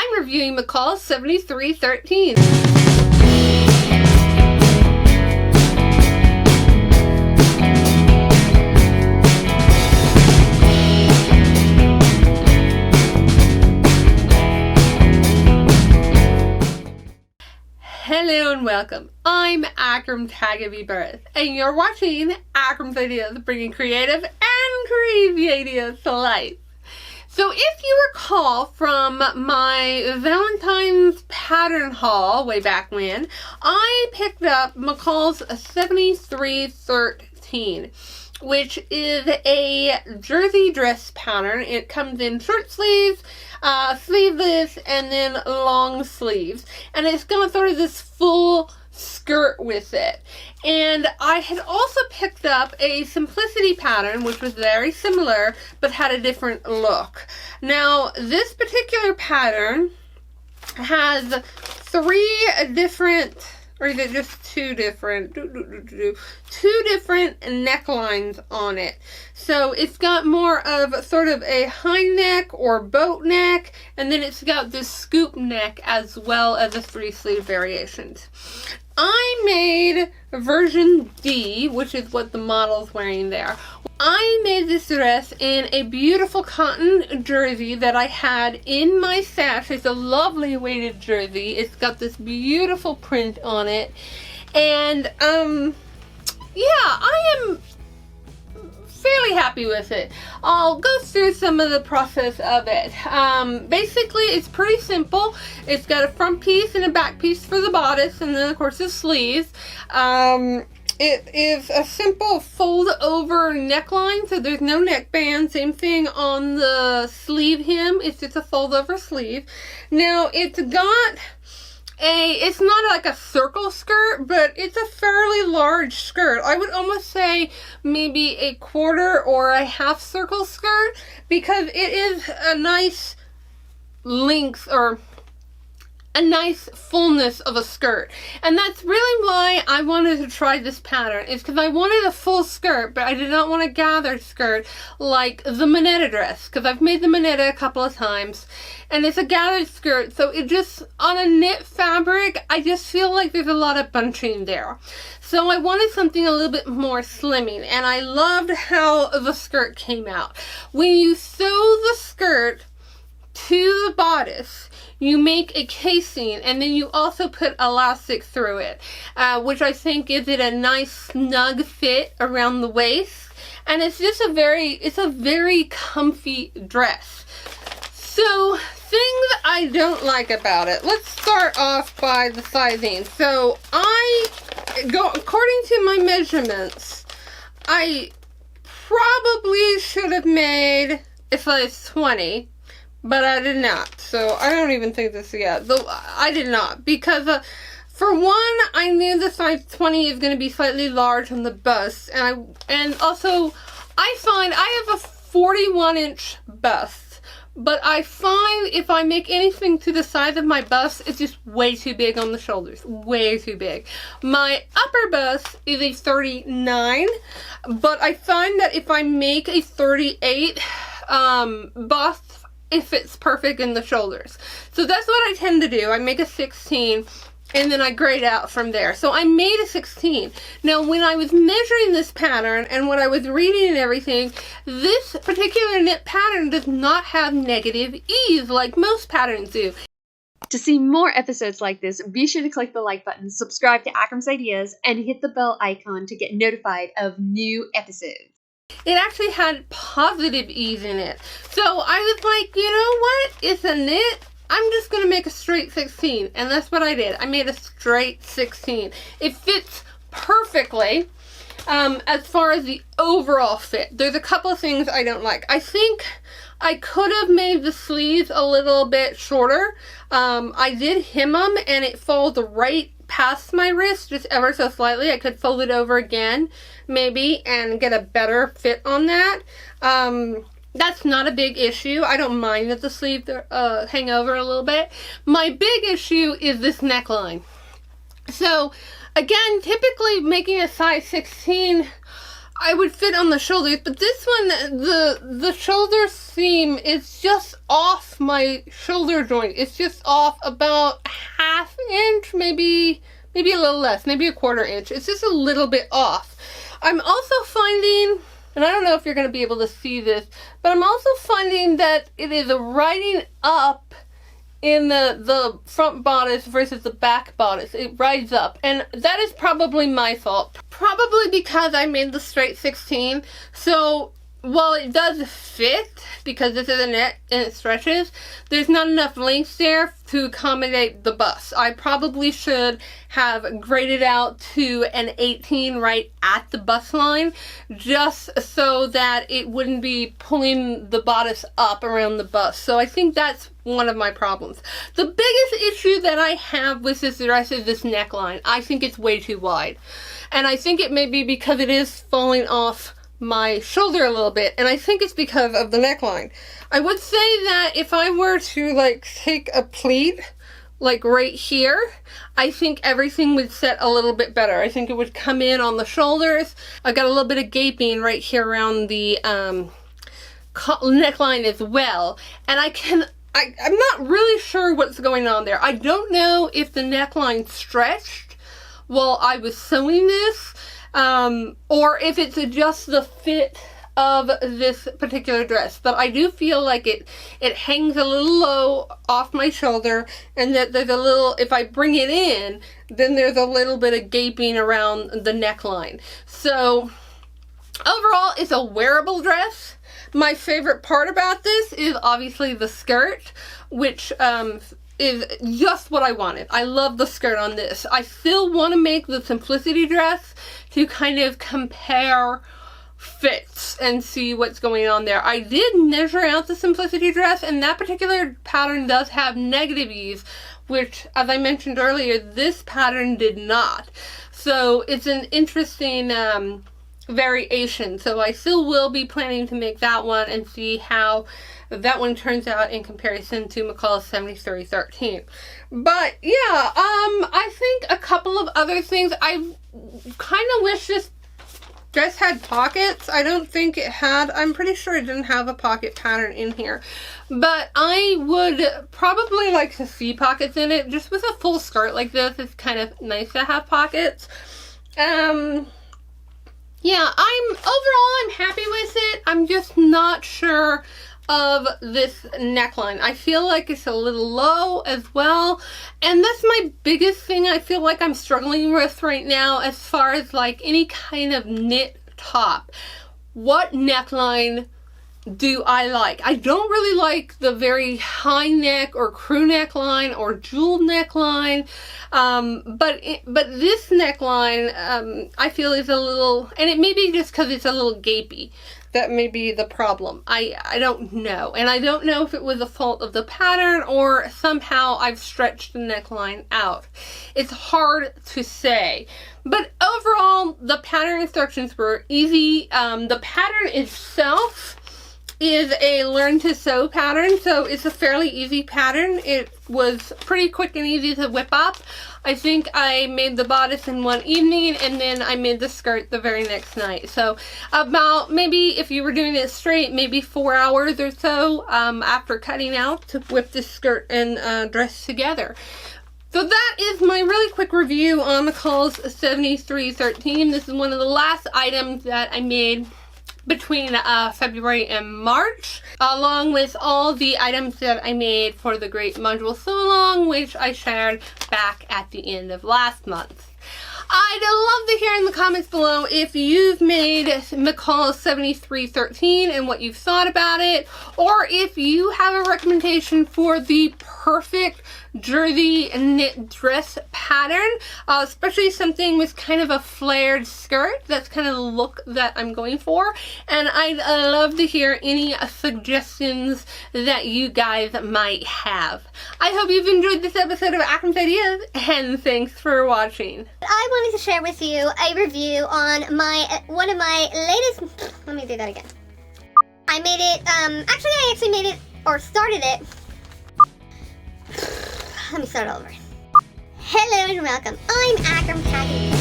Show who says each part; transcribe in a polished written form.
Speaker 1: I'm reviewing McCalls 7313. Hello and welcome. I'm Akram Birth, and you're watching Akram's Ideas, bringing creative and creepy ideas to life. So if you recall from my Valentine's pattern haul way back when, I picked up McCalls 7313, which is a jersey dress pattern. It comes in short sleeves, sleeveless, and then long sleeves. And it's got sort of this full skirt with it. And I had also picked up a simplicity pattern, which was very similar, but had a different look. Now, this particular pattern has three different, or is it just two different? Two different necklines on it. So it's got more of sort of a high neck or boat neck, and then it's got this scoop neck as well as the three sleeve variations. I made version D, which is what the model's wearing there. I made this dress in a beautiful cotton jersey that I had in my stash. It's a lovely weighted jersey. It's got this beautiful print on it. And, yeah, I am fairly happy with it. I'll go through some of the process of it. Basically, it's pretty simple. It's got a front piece and a back piece for the bodice, and then, of course, the sleeves. It is a simple fold-over neckline, so there's no neckband. Same thing on the sleeve hem. It's just a fold-over sleeve. Now, it's not like a circle skirt, but it's a fairly large skirt. I would almost say maybe a quarter or a half circle skirt, because it is a nice length, or a nice fullness of a skirt. And that's really why I wanted to try this pattern, is because I wanted a full skirt, but I did not want a gathered skirt like the Bernina dress, because I've made the Bernina a couple of times, and it's a gathered skirt, so it just, on a knit fabric, I just feel like there's a lot of bunching there. So I wanted something a little bit more slimming, and I loved how the skirt came out. When you sew the skirt to the bodice, you make a casing, and then you also put elastic through it, which I think gives it a nice snug fit around the waist, and it's just a very comfy dress. So, things I don't like about it. Let's start off by the sizing. So, according to my measurements, I probably should have made a size 20. But I did not, so I don't even think this yet. Though I did not, because for one, I knew the size 20 is going to be slightly large on the bust, and also I find I have a 41-inch bust, but I find if I make anything to the size of my bust, it's just way too big on the shoulders, way too big. My upper bust is a 39, but I find that if I make a 38 bust, it fits perfect in the shoulders. So that's what I tend to do. I make a 16 and then I grade out from there. So I made a 16. Now when I was measuring this pattern and when I was reading and everything, this particular knit pattern does not have negative ease like most patterns do.
Speaker 2: To see more episodes like this, be sure to click the like button, subscribe to Akram's Ideas, and hit the bell icon to get notified of new episodes.
Speaker 1: It actually had positive ease in it. So I was like, you know what? It's a knit. I'm just going to make a straight 16. And that's what I did. I made a straight 16. It fits perfectly as far as the overall fit. There's a couple of things I don't like. I think I could have made the sleeves a little bit shorter. I did hem them and it folds right past my wrist just ever so slightly. I could fold it over again maybe and get a better fit on that. That's not a big issue. I don't mind that the sleeves hang over a little bit. My big issue is this neckline. So again, typically making a size 16, I would fit on the shoulders, but this one, the shoulder seam is just off my shoulder joint. It's just off about half inch, maybe a little less, maybe a quarter inch. It's just a little bit off. I'm also finding, and I don't know if you're going to be able to see this, but I'm also finding that it is riding up in the front bodice versus the back bodice. It rides up, and that is probably my fault. Probably because I made the straight 16, so while it does fit, because this is a net and it stretches, there's not enough length there to accommodate the bust. I probably should have graded out to an 18 right at the bust line, just so that it wouldn't be pulling the bodice up around the bust. So I think that's one of my problems. The biggest issue that I have with this dress is this neckline. I think it's way too wide. And I think it may be because it is falling off my shoulder a little bit, and I think it's because of the neckline. I would say that if I were to like take a pleat like right here, I think everything would set a little bit better. I think it would come in on the shoulders. I got a little bit of gaping right here around the neckline as well, and I'm not really sure what's going on there. I don't know if the neckline stretched while I was sewing this, or if it's just the fit of this particular dress. But I do feel like it hangs a little low off my shoulder, and that there's a little, if I bring it in, then there's a little bit of gaping around the neckline. So overall, it's a wearable dress. My favorite part about this is obviously the skirt, which is just what I wanted. I love the skirt on this. I still want to make the Simplicity dress to kind of compare fits and see what's going on there. I did measure out the Simplicity dress, and that particular pattern does have negative ease, which, as I mentioned earlier, this pattern did not. So it's an interesting variation. So I still will be planning to make that one and see how that one turns out in comparison to McCalls 7313. But yeah, I think a couple of other things. I kind of wish this dress had pockets. I don't think it had. I'm pretty sure it didn't have a pocket pattern in here, but I would probably like to see pockets in it. Just with a full skirt like this, it's kind of nice to have pockets. Yeah, overall I'm happy with it. I'm just not sure of this neckline. I feel like it's a little low as well, and that's my biggest thing I feel like I'm struggling with right now as far as like any kind of knit top. What neckline do I like? I don't really like the very high neck or crew neckline or jewel neckline, but this neckline I feel is a little, and it may be just because it's a little gapey. That may be the problem. I don't know. And I don't know if it was a fault of the pattern or somehow I've stretched the neckline out. It's hard to say. But overall, the pattern instructions were easy. The pattern itself is a learn to sew pattern, so it's a fairly easy pattern. It was pretty quick and easy to whip up. I think I made the bodice in one evening, and then I made the skirt the very next night. So about, maybe if you were doing it straight, maybe 4 hours or so after cutting out to whip this skirt and dress together. So that is my really quick review on McCalls 7313. This is one of the last items that I made between February and March, along with all the items that I made for the Great Module Sew Along, which I shared back at the end of last month. I'd love to hear in the comments below if you've made McCalls 7313 and what you've thought about it, or if you have a recommendation for the perfect jersey knit dress pattern, especially something with kind of a flared skirt. That's kind of the look that I'm going for, and I'd love to hear any suggestions that you guys might have. I hope you've enjoyed this episode of Akram's Ideas, and thanks for watching.
Speaker 3: I wanted to share with you a review on one of my latest, let me do that again. I made it, I actually made it, or started it. Let me start over. Hello and welcome. I'm Akram.